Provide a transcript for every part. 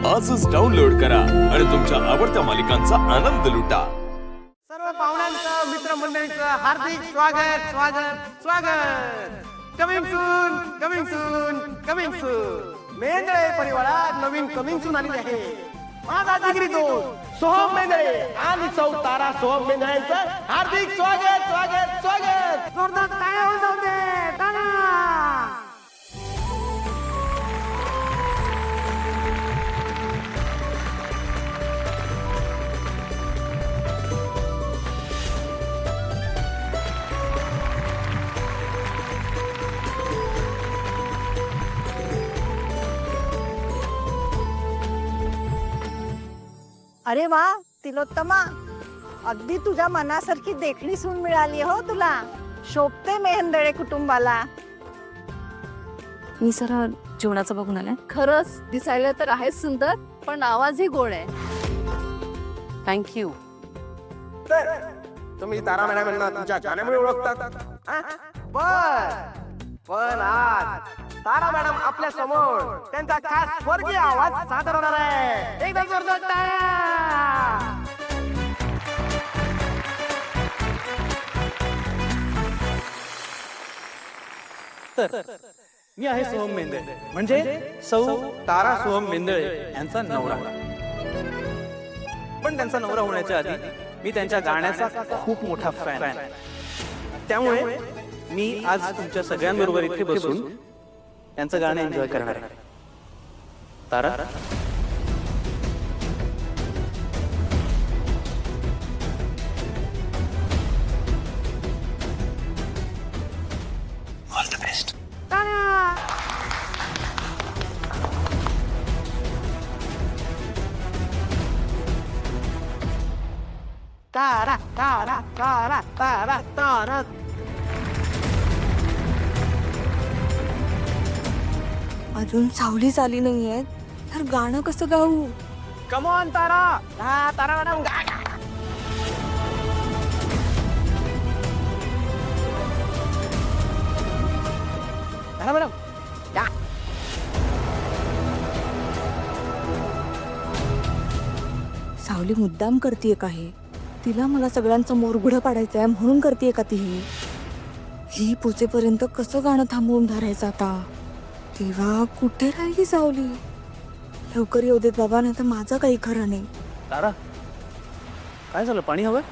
आजच डाउनलोड करा आणि तुमच्या आवडत्या मालिकांचा आनंद लुटा। सर्व पाहुण्यांचं मित्रमंडळींचं हार्दिक स्वागत स्वागत स्वागत। Coming soon coming soon coming soon. Mendale परिवारात नवीन कमिंग सून आली आहे। माझा जिगरी दोस्त सोहम मेंदळे आणि सौ तारा सोहम मेंदळेंचं हार्दिक स्वागत स्वागत स्वागत। जोरदार टाळ्या वाजवू दे, टाळ्या। अरे वा तिलोत्तमा, अगदी तुझ्या मनासारखी देखणी सून मिळाली हो तुला। शोभते मेहंदळे कुटुंबाला। मी जरा जेवणाचं बघून आले। खरंच दिसायला तर आहेच सुंदर, पण आवाजही गोड आहे। थँक्यू। तर तुम्ही तारा मॅडमांना तुमच्या गाण्यामुळे ओळखतात। पण आज तारा मॅडम आपल्या समोर त्यांचा खास स्वर्गीय आवाज सादर होणार आहे। एकदम जोरदार टाळ्या। तर मी आहे सोहम मेंदळे, म्हणजे सौ तारा सोहम मेंदळे यांचा नवरा। पण त्यांचा नवरा होण्याच्या आधी मी त्यांच्या गाण्याचा खूप मोठा फॅन आहे। त्यामुळे मी आज तुमच्या सगळ्यांबरोबर इथे बसून त्यांचं गाणं एन्जॉय करणार आहे। तारा, ऑल द बेस्ट। तारा तारा तारा तारा तारा। अजून सावलीच आली नाहीये, तर गाणं कसं गाऊ? कम ऑन तारा। हा तारा मॅडम गा गा। तारा मॅडम या। सावली मुद्दाम करतीये का हे? तिला मला सगळ्यांचं मोरगुढं पाडायचंय म्हणून करतीये का ती? ही पोचेपर्यंत कसं गाणं थांबवून धरायचं आता? तेव्हा कुठे राहिली सावली? लवकर येऊ देत बाबा, नाही तर माझं काही खरं नाही। तारा, काय झालं? पाणी हवंय?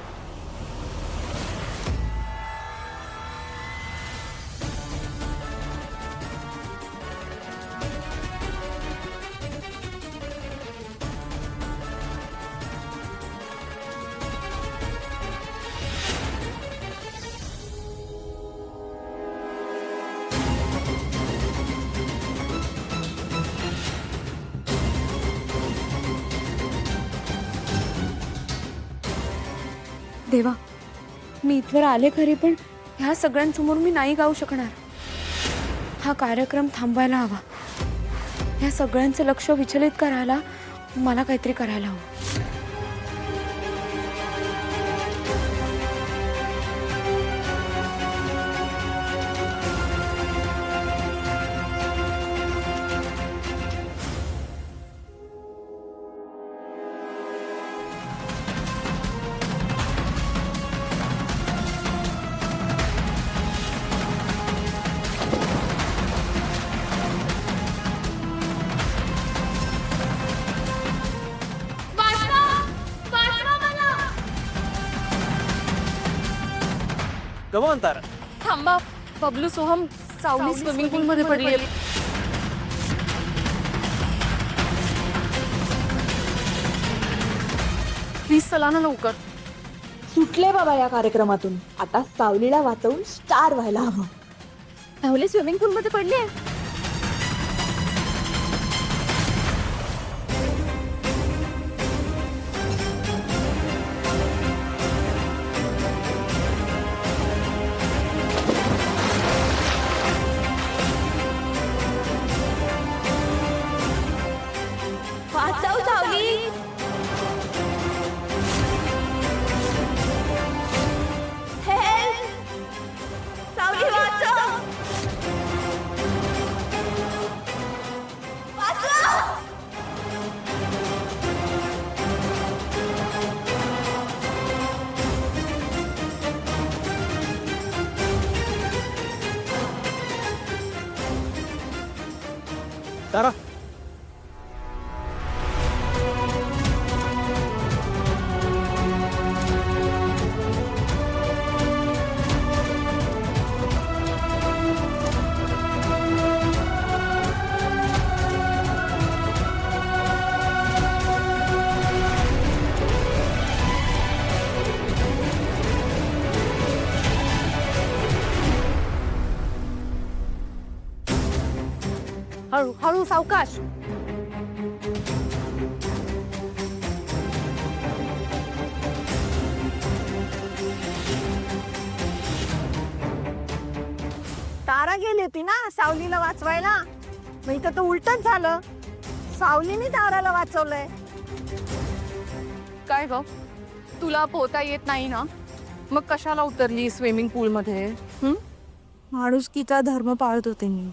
देवा, मी इथवर आले खरी, पण ह्या सगळ्यांसमोर मी नाही गाऊ शकणार। हा कार्यक्रम थांबवायला हवा। ह्या सगळ्यांचं लक्ष विचलित करायला मला काहीतरी करायला हवं। कम ऑन तारा। थांबा, बबलू सोहम, सावली स्विमिंग पूल मध्ये पडली। प्लीज चला ना लवकर। सुटले बाबा या कार्यक्रमातून। आता सावलीला वाचवून स्टार व्हायला हवं। सावली स्विमिंग पूल मध्ये पडली आहे। वाचव सावली। सावली वाचव। वाचव। तारा हळू हळू सावकाश. तारा गेली होती ना सावलीला वाचवायला, मग इथं तर उलटच झालं. सावलीने ताराला वाचवलंय. काय ग, तुला पोहता येत नाही ना, मग कशाला उतरली स्विमिंग पूल मध्ये? माणुसकीचा धर्म पाळत होते मी.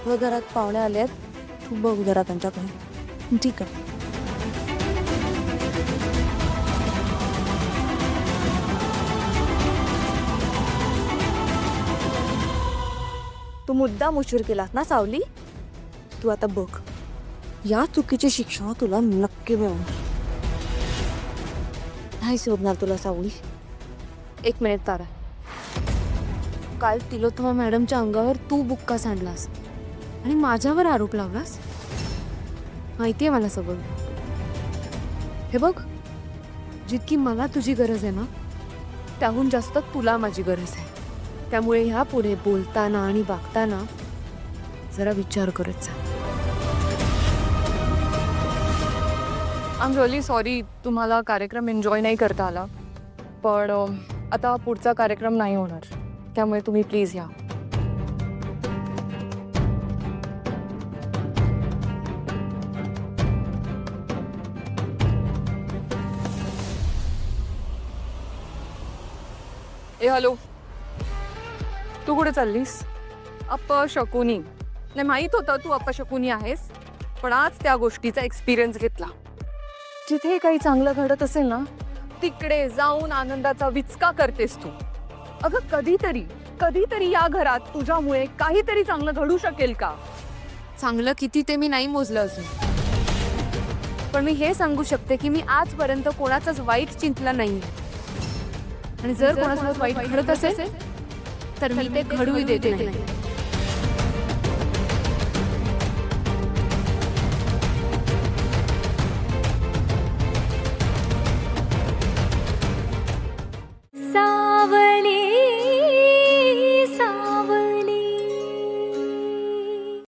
व घरात पाहुणे आले आहेत, तू बघ जरा त्यांच्याकडे. ठीक आहे. तू मुद्दाम उशीर केलास ना सावली. तू आता बघ, या चुकीची शिक्षा तुला नक्की मिळणार नाही. शोधणार तुला सावली. एक मिनिट तारा, काल तिलोत्तमा मॅडमच्या अंगावर तू बुक्का सांडलास आणि माझ्यावर आरोप लावलास. माहितीये मला सगळं. हे बघ, जितकी मला तुझी गरज आहे ना, त्याहून जास्त तुला माझी गरज आहे. त्यामुळे ह्या पुढे बोलताना आणि वागताना जरा विचार करत जा. आय एम रिअली सॉरी तुम्हाला कार्यक्रम एन्जॉय नाही करता आला, पण आता पुढचा कार्यक्रम नाही होणार, त्यामुळे तुम्ही प्लीज या. ए हॅलो, तू कुठे चाललीस? अपशकुनी. नाही, माहीत होतं तू अपशकुनी आहेस, पण आज त्या गोष्टीचा एक्सपिरियन्स घेतला. जिथे काही चांगलं घडत असेल ना, तिकडे जाऊन आनंदाचा विचका करतेस तू. अगं कधीतरी या घरात तुझ्यामुळे काहीतरी चांगलं घडू शकेल का? चांगलं किती ते मी नाही मोजलं अजून, पण मी हे सांगू शकते की मी आजपर्यंत कोणाचाच वाईट चिंतला नाही. आणि जर कोणासोबत वाईट घडत असेल तर मी ते घडूही देते नाही.